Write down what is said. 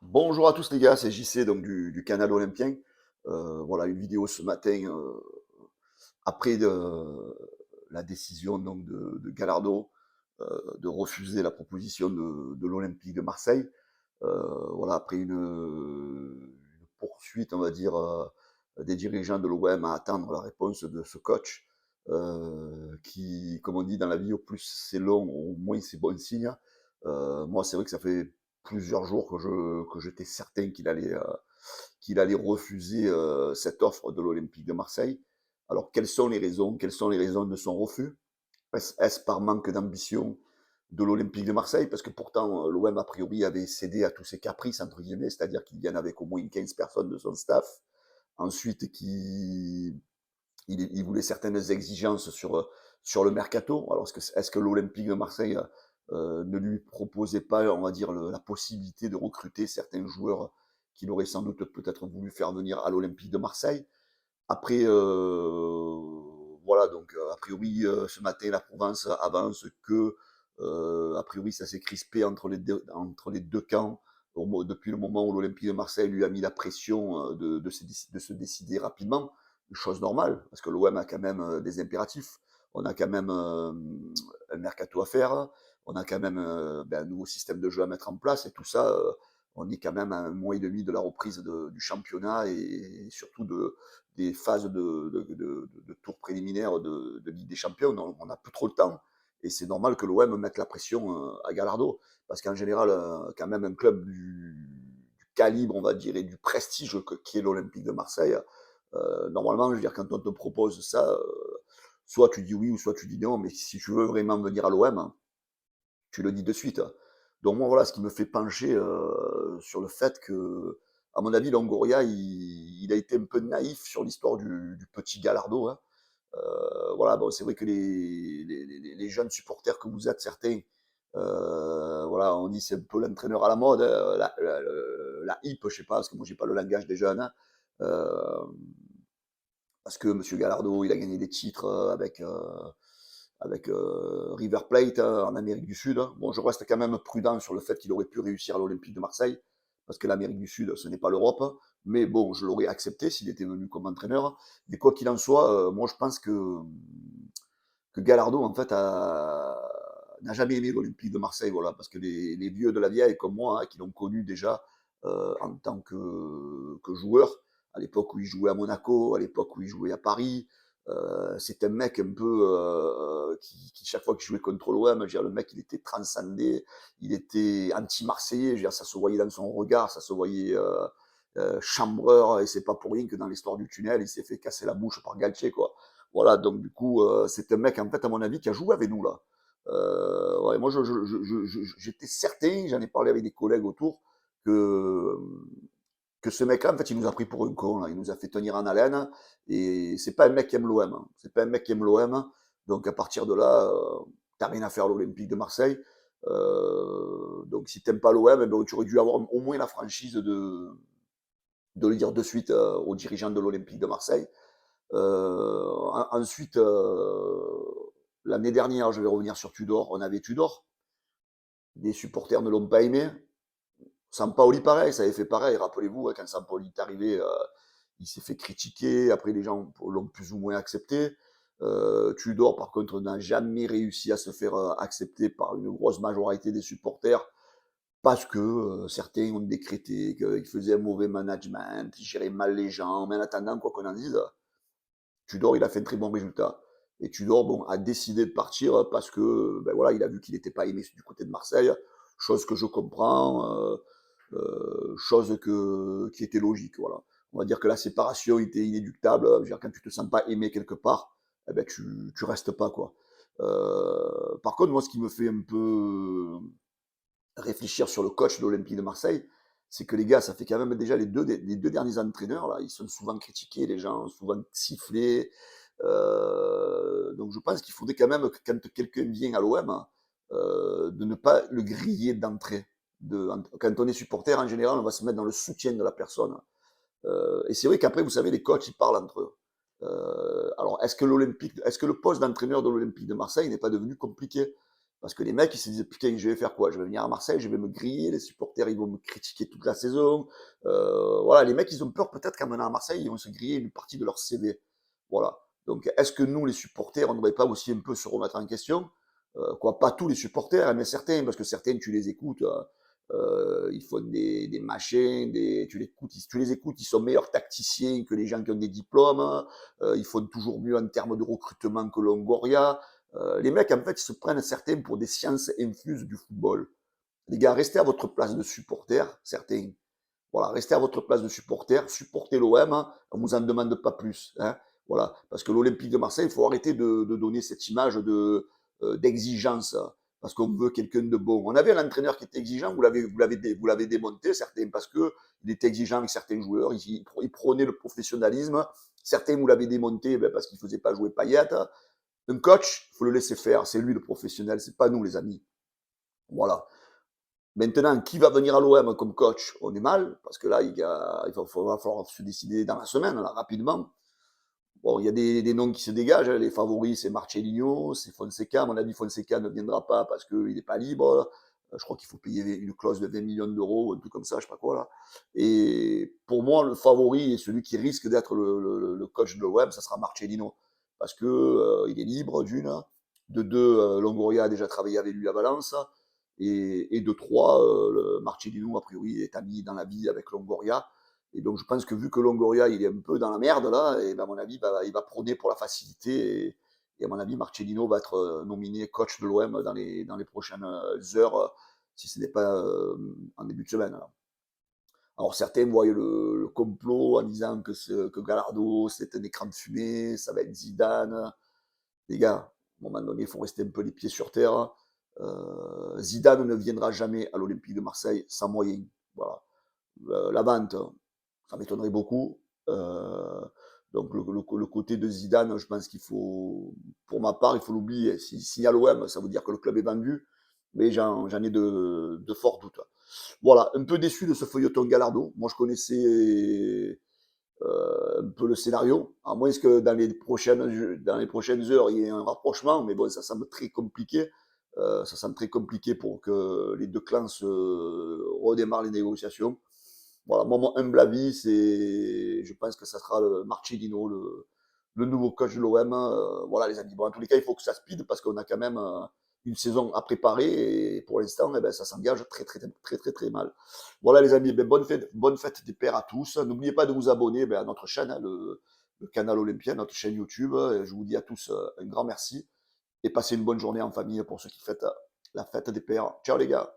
Bonjour à tous les gars, c'est JC donc du canal Olympien. Voilà une vidéo ce matin après la décision donc de Gallardo de refuser la proposition de l'Olympique de Marseille. Voilà après une poursuite on va dire des dirigeants de l'OM à attendre la réponse de ce coach qui, comme on dit dans la vie, au plus c'est long, au moins c'est bon signe. Moi, c'est vrai que ça fait plusieurs jours que j'étais certain qu'il allait refuser cette offre de l'Olympique de Marseille. Alors, quelles sont les raisons? Quelles sont les raisons de son refus? Est-ce par manque d'ambition de l'Olympique de Marseille? Parce que pourtant, l'OM, a priori, avait cédé à tous ses caprices, entre guillemets, c'est-à-dire qu'il vienne avec au moins 15 personnes de son staff. Ensuite, il voulait certaines exigences sur le mercato. Alors, est-ce que l'Olympique de Marseille ne lui proposait pas, on va dire, la possibilité de recruter certains joueurs qu'il aurait sans doute peut-être voulu faire venir à l'Olympique de Marseille? Après, voilà, donc a priori, ce matin, la Provence avance que, a priori, ça s'est crispé entre les deux camps depuis le moment où l'Olympique de Marseille lui a mis la pression de se décider rapidement. Chose normale, parce que l'OM a quand même des impératifs. On a quand même un mercato à faire, on a quand même un nouveau système de jeu à mettre en place, et tout ça, on est quand même à un mois et demi de la reprise du championnat et surtout des phases de tours préliminaires de Ligue des Champions. On n'a plus trop le temps. Et c'est normal que l'OM mette la pression à Gallardo. Parce qu'en général, quand même, un club du calibre, on va dire, et du prestige qui est l'Olympique de Marseille, normalement, je veux dire, quand on te propose ça, soit tu dis oui ou soit tu dis non. Mais si tu veux vraiment venir à l'OM, tu le dis de suite. Donc moi, voilà, ce qui me fait pencher sur le fait que, à mon avis, Longoria, il a été un peu naïf sur l'histoire du petit Gallardo, hein. Voilà, bon, c'est vrai que les jeunes supporters que vous êtes, certains, voilà, on dit c'est un peu l'entraîneur à la mode, la hype, je sais pas, parce que moi j'ai pas le langage des jeunes, hein. Euh, Parce que Monsieur Gallardo, il a gagné des titres avec River Plate en Amérique du Sud. Bon, je reste quand même prudent sur le fait qu'il aurait pu réussir à l'Olympique de Marseille, parce que l'Amérique du Sud, ce n'est pas l'Europe. Mais bon, je l'aurais accepté s'il était venu comme entraîneur. Mais quoi qu'il en soit, moi je pense que Gallardo, en fait, n'a jamais aimé l'Olympique de Marseille, voilà, parce que les vieux de la vieille, comme moi, hein, qui l'ont connu déjà en tant que joueur, à l'époque où il jouait à Monaco, à l'époque où il jouait à Paris, c'est un mec un peu chaque fois qu'il jouait contre l'OM, le mec, il était transcendé, il était anti-marseillais, ça se voyait dans son regard, ça se voyait chambreur, et c'est pas pour rien que dans l'histoire du tunnel, il s'est fait casser la bouche par Galtier, quoi. Voilà, donc du coup, c'est un mec, en fait, à mon avis, qui a joué avec nous, là. Ouais, moi, j'étais certain, j'en ai parlé avec des collègues autour, que, que ce mec-là, en fait, il nous a pris pour un con, là. Il nous a fait tenir en haleine, et c'est pas un mec qui aime l'OM, hein. C'est pas un mec qui aime l'OM, donc à partir de là, t'as rien à faire à l'Olympique de Marseille. Donc si t'aimes pas l'OM, eh ben, tu aurais dû avoir au moins la franchise de le dire de suite aux dirigeants de l'Olympique de Marseille. Ensuite, l'année dernière, je vais revenir sur Tudor, on avait Tudor. Les supporters ne l'ont pas aimé. Sampaoli, pareil, ça avait fait pareil. Rappelez-vous, hein, quand Sampaoli est arrivé, il s'est fait critiquer. Après, les gens l'ont plus ou moins accepté. Tudor, par contre, n'a jamais réussi à se faire accepter par une grosse majorité des supporters parce que certains ont décrété qu'il faisait un mauvais management, il gérait mal les gens. Mais en attendant, quoi qu'on en dise, Tudor, il a fait un très bon résultat. Et Tudor, bon, a décidé de partir parce que, ben voilà, il a vu qu'il n'était pas aimé du côté de Marseille, chose que je comprends, chose qui était logique, voilà. On va dire que la séparation était inéluctable. Je veux dire, quand tu te sens pas aimé quelque part, eh ben tu restes pas, quoi. Par contre, moi, ce qui me fait un peu réfléchir sur le coach de l'Olympique de Marseille, c'est que les gars, ça fait quand même déjà les deux derniers entraîneurs, là, ils sont souvent critiqués, les gens, souvent sifflés. Donc je pense qu'il faudrait quand même, que quand quelqu'un vient à l'OM, de ne pas le griller d'entrée. Quand on est supporter, en général, on va se mettre dans le soutien de la personne. Et c'est vrai qu'après, vous savez, les coachs, ils parlent entre eux. Alors, est-ce que le poste d'entraîneur de l'Olympique de Marseille n'est pas devenu compliqué? Parce que les mecs, ils se disaient: «Putain, je vais faire quoi? Je vais venir à Marseille, je vais me griller, les supporters, ils vont me critiquer toute la saison». Voilà, les mecs, ils ont peur peut-être qu'en venant à Marseille, ils vont se griller une partie de leur CV. Voilà. Donc est-ce que nous, les supporters, on ne devrait pas aussi un peu se remettre en question? Quoi, pas tous les supporters, hein, mais certains, parce que certains, tu les écoutes, ils font des machins, tu les écoutes, ils sont meilleurs tacticiens que les gens qui ont des diplômes, ils font toujours mieux en termes de recrutement que Longoria. Les mecs, en fait, ils se prennent certains pour des sciences infuses du football. Les gars, restez à votre place de supporter, certains. Voilà, restez à votre place de supporter, supportez l'OM, hein, on ne vous en demande pas plus. Hein, voilà, parce que l'Olympique de Marseille, il faut arrêter de donner cette image d'exigence, parce qu'on veut quelqu'un de bon. On avait un entraîneur qui était exigeant, vous l'avez démonté, certains, parce qu'il était exigeant avec certains joueurs, il prônait le professionnalisme. Certains, vous l'avez démonté parce qu'il ne faisait pas jouer Payet. Un coach, il faut le laisser faire, c'est lui le professionnel, c'est pas nous les amis. Voilà. Maintenant, qui va venir à l'OM comme coach? On est mal, parce que là, va falloir se décider dans la semaine, là, rapidement. Bon, il y a des noms qui se dégagent. Les favoris, c'est Marcelinho, c'est Fonseca. À mon avis, Fonseca ne viendra pas parce qu'il n'est pas libre. Je crois qu'il faut payer une clause de 20 millions d'euros, un truc comme ça, je sais pas quoi. Là. Et pour moi, le favori et celui qui risque d'être le coach de l'OM, ça sera Marcelino. Parce que il est libre, d'une. De deux, Longoria a déjà travaillé avec lui à Valence. Et de trois, Marcelino, a priori, est ami dans la vie avec Longoria. Et donc, je pense que vu que Longoria, il est un peu dans la merde, là, et ben, à mon avis, il va prôner pour la facilité. Et à mon avis, Marcelino va être nominé coach de l'OM dans les prochaines heures, si ce n'est pas en début de semaine. Là. Alors, certains voient le complot en disant que Gallardo, c'est un écran de fumée, ça va être Zidane. Les gars, à un moment donné, il faut rester un peu les pieds sur terre. Zidane ne viendra jamais à l'Olympique de Marseille sans moyen. Voilà. La vente, ça m'étonnerait beaucoup. Donc le côté de Zidane, je pense qu'il faut, pour ma part, il faut l'oublier. S'il y a l'OM, ça veut dire que le club est vendu, mais j'en ai de forts doutes. Voilà, un peu déçu de ce feuilleton Gallardo. Moi, je connaissais un peu le scénario, à moins que dans les prochaines heures, il y ait un rapprochement, mais bon, ça semble très compliqué. Ça semble très compliqué pour que les deux clans se redémarrent les négociations. Voilà, moi, mon humble avis, je pense que ça sera Marcelino, le nouveau coach de l'OM. Voilà, les amis. Bon, en tous les cas, il faut que ça speed parce qu'on a quand même une saison à préparer et pour l'instant, eh ben, ça s'engage très mal. Voilà, les amis, ben, bonne fête des pères à tous. N'oubliez pas de vous abonner ben, à notre chaîne, hein, le canal Olympien, notre chaîne YouTube. Je vous dis à tous un grand merci et passez une bonne journée en famille pour ceux qui fêtent la fête des pères. Ciao les gars.